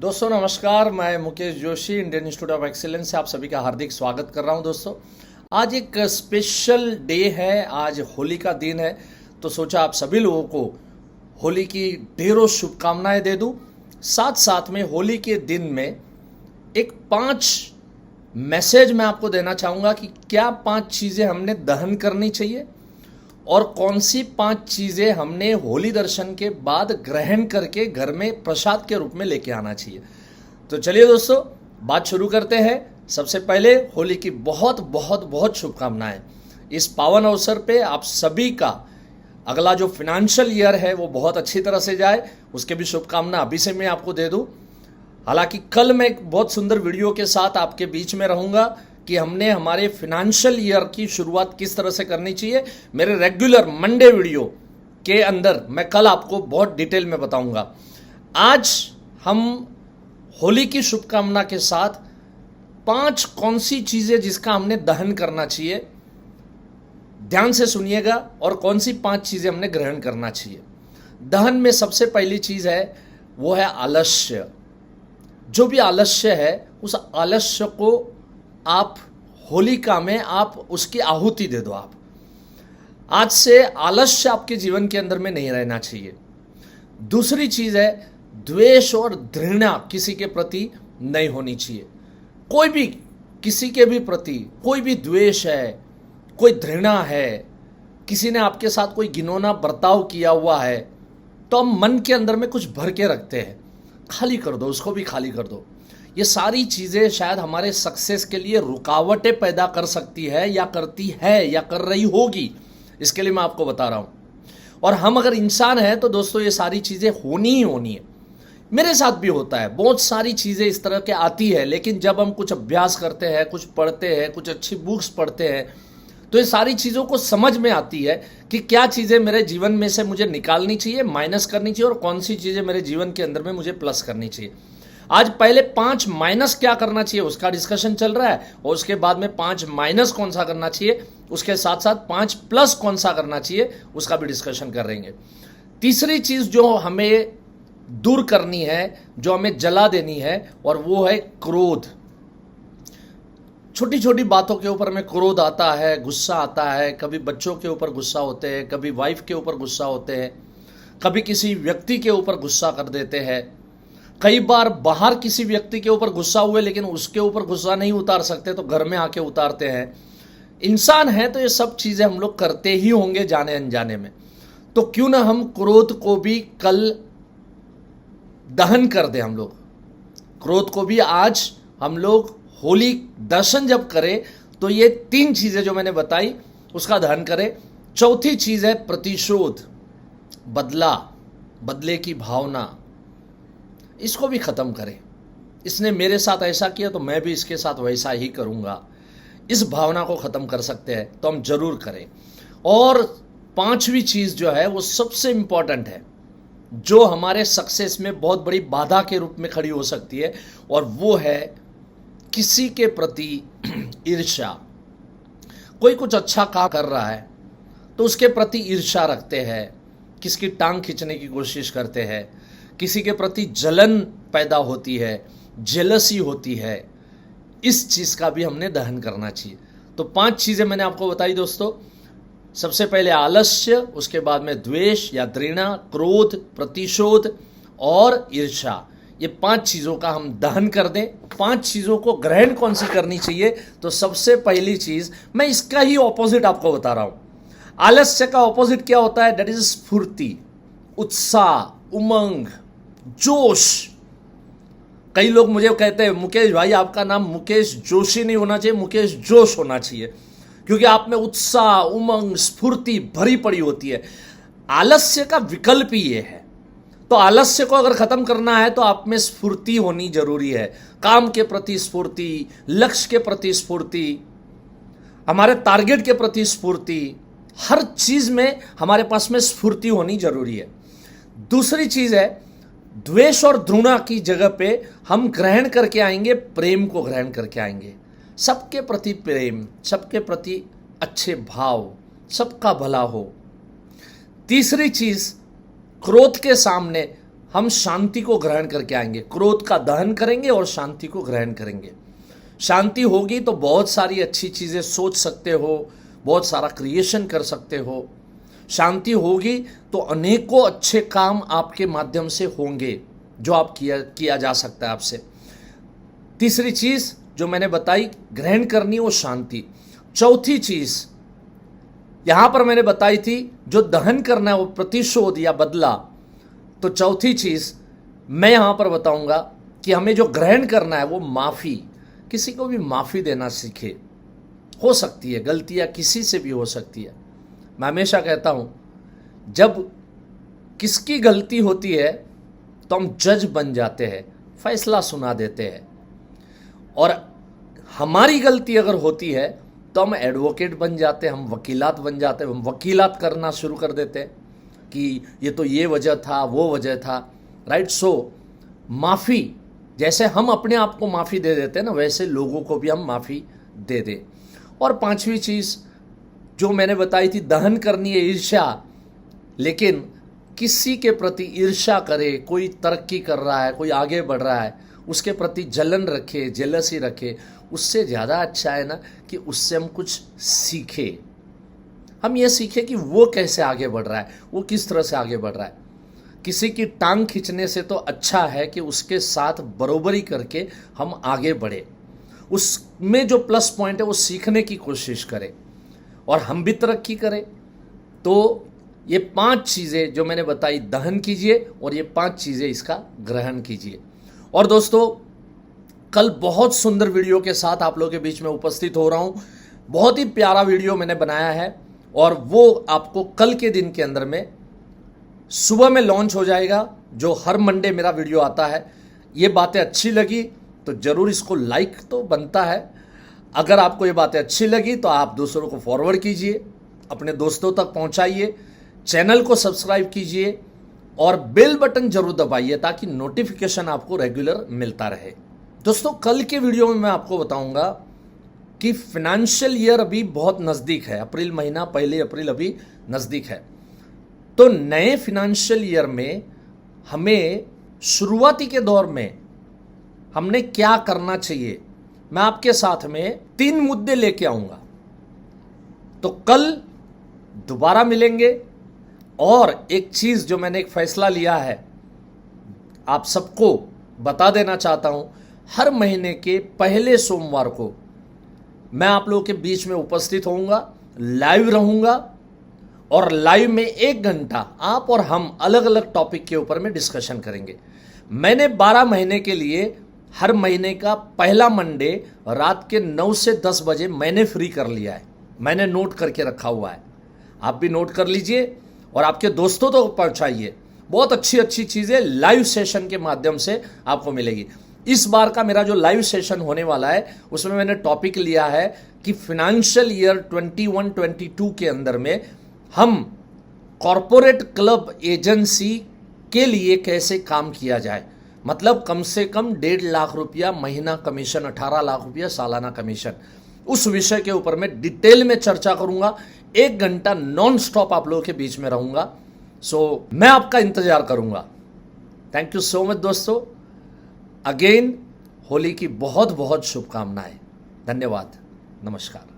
दोस्तों नमस्कार, मैं Mukesh Joshi Indian institute of excellence से आप सभी का हार्दिक स्वागत कर रहा हूं। दोस्तों आज एक स्पेशल डे है, आज होली का दिन है, तो सोचा आप सभी लोगों को होली की ढेरों शुभकामनाएं दे दूं। साथ साथ में होली के दिन में एक 5 मैसेज मैं आपको देना चाहूँगा कि क्या 5 चीज़ें हमने दहन करनी चाहिए और कौन सी 5 चीज़ें हमने होली दर्शन के बाद ग्रहण करके घर में प्रसाद के रूप में लेके आना चाहिए। तो चलिए दोस्तों बात शुरू करते हैं। सबसे पहले होली की बहुत बहुत बहुत शुभकामनाएं। इस पावन अवसर पे आप सभी का अगला जो फिनेंशियल ईयर है वो बहुत अच्छी तरह से जाए, उसके भी शुभकामना अभी से मैं आपको दे दूं। हालांकि कल मैं एक बहुत सुंदर वीडियो के साथ आपके बीच में रहूंगा कि हमने हमारे फिनेंशियल ईयर की शुरुआत किस तरह से करनी चाहिए। मेरे रेगुलर मंडे वीडियो के अंदर मैं कल आपको बहुत डिटेल में बताऊंगा। आज हम होली की शुभकामना के साथ 5 कौन सी चीजें जिसका हमने दहन करना चाहिए, ध्यान से सुनिएगा, और कौन सी 5 चीजें हमने ग्रहण करना चाहिए। दहन में सबसे पहली चीज है वो है आलस्य। जो भी आलस्य है उस आलस्य को आप होलिका में आप उसकी आहुति दे दो। आप आज से आलस्य आपके जीवन के अंदर में नहीं रहना चाहिए। दूसरी चीज है द्वेष और घृणा किसी के प्रति नहीं होनी चाहिए। कोई भी किसी के भी प्रति कोई भी द्वेष है, कोई घृणा है, किसी ने आपके साथ कोई घिनौना बर्ताव किया हुआ है, तो हम मन के अंदर में कुछ भर के रखते हैं। खाली कर दो, उसको भी खाली कर दो। ये सारी चीज़ें शायद हमारे सक्सेस के लिए रुकावटें पैदा कर सकती है या करती है या कर रही होगी। इसके लिए मैं आपको बता रहा हूँ। और हम अगर इंसान हैं तो दोस्तों ये सारी चीज़ें होनी ही होनी है। मेरे साथ भी होता है, बहुत सारी चीज़ें इस तरह के आती है, लेकिन जब हम कुछ अभ्यास करते हैं, कुछ पढ़ते हैं, कुछ अच्छी बुक्स पढ़ते हैं, तो ये सारी चीज़ों को समझ में आती है कि क्या चीज़ें मेरे जीवन में से मुझे निकालनी चाहिए, माइनस करनी चाहिए, और कौन सी चीज़ें मेरे जीवन के अंदर में मुझे प्लस करनी चाहिए। आज पहले 5 माइनस क्या करना चाहिए उसका डिस्कशन चल रहा है, और उसके बाद में 5 माइनस कौन सा करना चाहिए, उसके साथ साथ 5 प्लस कौन सा करना चाहिए उसका भी डिस्कशन करेंगे। तीसरी चीज जो हमें दूर करनी है, जो हमें जला देनी है, और वो है क्रोध। छोटी छोटी बातों के ऊपर में क्रोध आता है, गुस्सा आता है। कभी बच्चों के ऊपर गुस्सा होते हैं, कभी वाइफ के ऊपर गुस्सा होते हैं, कभी किसी व्यक्ति के ऊपर गुस्सा कर देते हैं। कई बार बाहर किसी व्यक्ति के ऊपर गुस्सा हुए लेकिन उसके ऊपर गुस्सा नहीं उतार सकते तो घर में आके उतारते हैं। इंसान है तो ये सब चीजें हम लोग करते ही होंगे जाने अनजाने में। तो क्यों ना हम क्रोध को भी कल दहन कर दें। हम लोग क्रोध को भी आज हम लोग होली दर्शन जब करें तो ये 3 चीजें जो मैंने बताई उसका दहन करें। चौथी चीज है प्रतिशोध, बदले की भावना, इसको भी खत्म करें। इसने मेरे साथ ऐसा किया तो मैं भी इसके साथ वैसा ही करूंगा, इस भावना को खत्म कर सकते हैं तो हम जरूर करें। और 5वीं चीज जो है वो सबसे इंपॉर्टेंट है, जो हमारे सक्सेस में बहुत बड़ी बाधा के रूप में खड़ी हो सकती है, और वो है किसी के प्रति ईर्ष्या। कोई कुछ अच्छा काम कर रहा है तो उसके प्रति ईर्ष्या रखते हैं, किसकी टांग खींचने की कोशिश करते हैं, किसी के प्रति जलन पैदा होती है, जेलसी होती है। इस चीज का भी हमने दहन करना चाहिए। तो 5 चीजें मैंने आपको बताई दोस्तों। सबसे पहले आलस्य, उसके बाद में द्वेष या घृणा, क्रोध, प्रतिशोध और ईर्ष्या। ये 5 चीजों का हम दहन कर दें। 5 चीजों को ग्रहण कौन सी करनी चाहिए, तो सबसे पहली चीज मैं इसका ही ऑपोजिट आपको बता रहा हूं। आलस्य का ऑपोजिट क्या होता है? दैट इज स्फूर्ति, उत्साह, उमंग, जोश। कई लोग मुझे कहते हैं मुकेश भाई आपका नाम मुकेश जोशी नहीं होना चाहिए, मुकेश जोश होना चाहिए, क्योंकि आप में उत्साह, उमंग, स्फूर्ति भरी पड़ी होती है। आलस्य का विकल्प ही ये है। तो आलस्य को अगर खत्म करना है तो आप में स्फूर्ति होनी जरूरी है। काम के प्रति स्फूर्ति, लक्ष्य के प्रति स्फूर्ति, हमारे टारगेट के प्रति स्फूर्ति, हर चीज में हमारे पास में स्फूर्ति होनी जरूरी है। दूसरी चीज है द्वेष और घृणा की जगह पे हम ग्रहण करके आएंगे, प्रेम को ग्रहण करके आएंगे। सबके प्रति प्रेम, सबके प्रति अच्छे भाव, सबका भला हो। तीसरी चीज क्रोध के सामने हम शांति को ग्रहण करके आएंगे, क्रोध का दहन करेंगे और शांति को ग्रहण करेंगे। शांति होगी तो बहुत सारी अच्छी चीज़ें सोच सकते हो, बहुत सारा क्रिएशन कर सकते हो। शांति होगी तो अनेकों अच्छे काम आपके माध्यम से होंगे जो आप किया जा सकता है आपसे। तीसरी चीज़ जो मैंने बताई ग्रहण करनी वो शांति। चौथी चीज़ यहां पर मैंने बताई थी जो दहन करना है वो प्रतिशोध या बदला। तो चौथी चीज़ मैं यहां पर बताऊंगा कि हमें जो ग्रहण करना है वो माफ़ी। किसी को भी माफ़ी देना सीखे। हो सकती है गलतियां किसी से भी हो सकती है। मैं हमेशा कहता हूं जब किसकी गलती होती है तो हम जज बन जाते हैं, फैसला सुना देते हैं, और हमारी गलती अगर होती है तो हम एडवोकेट बन जाते हैं, हम वकीलात बन जाते हैं, हम वकीलात करना शुरू कर देते हैं कि ये तो ये वजह था, वो वजह था, राइट। सो माफ़ी, जैसे हम अपने आप को माफ़ी दे देते हैं ना, वैसे लोगों को भी हम माफ़ी दे दें। और पांचवी चीज़ जो मैंने बताई थी दहन करनी है ईर्ष्या। लेकिन किसी के प्रति ईर्ष्या करे, कोई तरक्की कर रहा है, कोई आगे बढ़ रहा है, उसके प्रति जलन रखे, जेलसी रखे, उससे ज़्यादा अच्छा है ना कि उससे हम कुछ सीखें। हम ये सीखें कि वो कैसे आगे बढ़ रहा है, वो किस तरह से आगे बढ़ रहा है। किसी की टांग खींचने से तो अच्छा है कि उसके साथ बरोबरी करके हम आगे बढ़े, उसमें जो प्लस पॉइंट है वो सीखने की कोशिश करें और हम भी तरक्की करें। तो ये 5 चीज़ें जो मैंने बताई दहन कीजिए और ये 5 चीज़ें इसका ग्रहण कीजिए। और दोस्तों कल बहुत सुंदर वीडियो के साथ आप लोगों के बीच में उपस्थित हो रहा हूँ। बहुत ही प्यारा वीडियो मैंने बनाया है और वो आपको कल के दिन के अंदर में सुबह में लॉन्च हो जाएगा, जो हर मंडे मेरा वीडियो आता है। ये बातें अच्छी लगी तो ज़रूर इसको लाइक तो बनता है। अगर आपको ये बातें अच्छी लगी तो आप दूसरों को फॉरवर्ड कीजिए, अपने दोस्तों तक पहुंचाइए, चैनल को सब्सक्राइब कीजिए और बेल बटन जरूर दबाइए ताकि नोटिफिकेशन आपको रेगुलर मिलता रहे। दोस्तों कल के वीडियो में मैं आपको बताऊंगा कि फाइनेंशियल ईयर अभी बहुत नज़दीक है, अप्रैल महीना, 1 अप्रैल अभी नज़दीक है। तो नए फाइनेंशियल ईयर में हमें शुरुआती के दौर में हमने क्या करना चाहिए, मैं आपके साथ में 3 मुद्दे लेके आऊंगा। तो कल दोबारा मिलेंगे। और एक चीज़ जो मैंने एक फैसला लिया है आप सबको बता देना चाहता हूं, हर महीने के पहले सोमवार को मैं आप लोगों के बीच में उपस्थित होऊंगा, लाइव रहूंगा और लाइव में 1 घंटा आप और हम अलग अलग टॉपिक के ऊपर में डिस्कशन करेंगे। मैंने 12 महीने के लिए हर महीने का पहला मंडे रात के 9 से 10 बजे मैंने फ्री कर लिया है, मैंने नोट करके रखा हुआ है। आप भी नोट कर लीजिए और आपके दोस्तों तक तो पहुंचाइए। बहुत अच्छी अच्छी चीज़ें लाइव सेशन के माध्यम से आपको मिलेगी। इस बार का मेरा जो लाइव सेशन होने वाला है उसमें मैंने टॉपिक लिया है कि फाइनेंशियल ईयर 21-22 के अंदर में हम कॉरपोरेट क्लब एजेंसी के लिए कैसे काम किया जाए। मतलब कम से कम 1.5 लाख रुपया महीना कमीशन, 18 लाख रुपया सालाना कमीशन, उस विषय के ऊपर मैं डिटेल में चर्चा करूंगा। 1 घंटा नॉन स्टॉप आप लोगों के बीच में रहूंगा। सो मैं आपका इंतजार करूंगा। थैंक यू सो मच दोस्तों। अगेन होली की बहुत बहुत शुभकामनाएं। धन्यवाद। नमस्कार।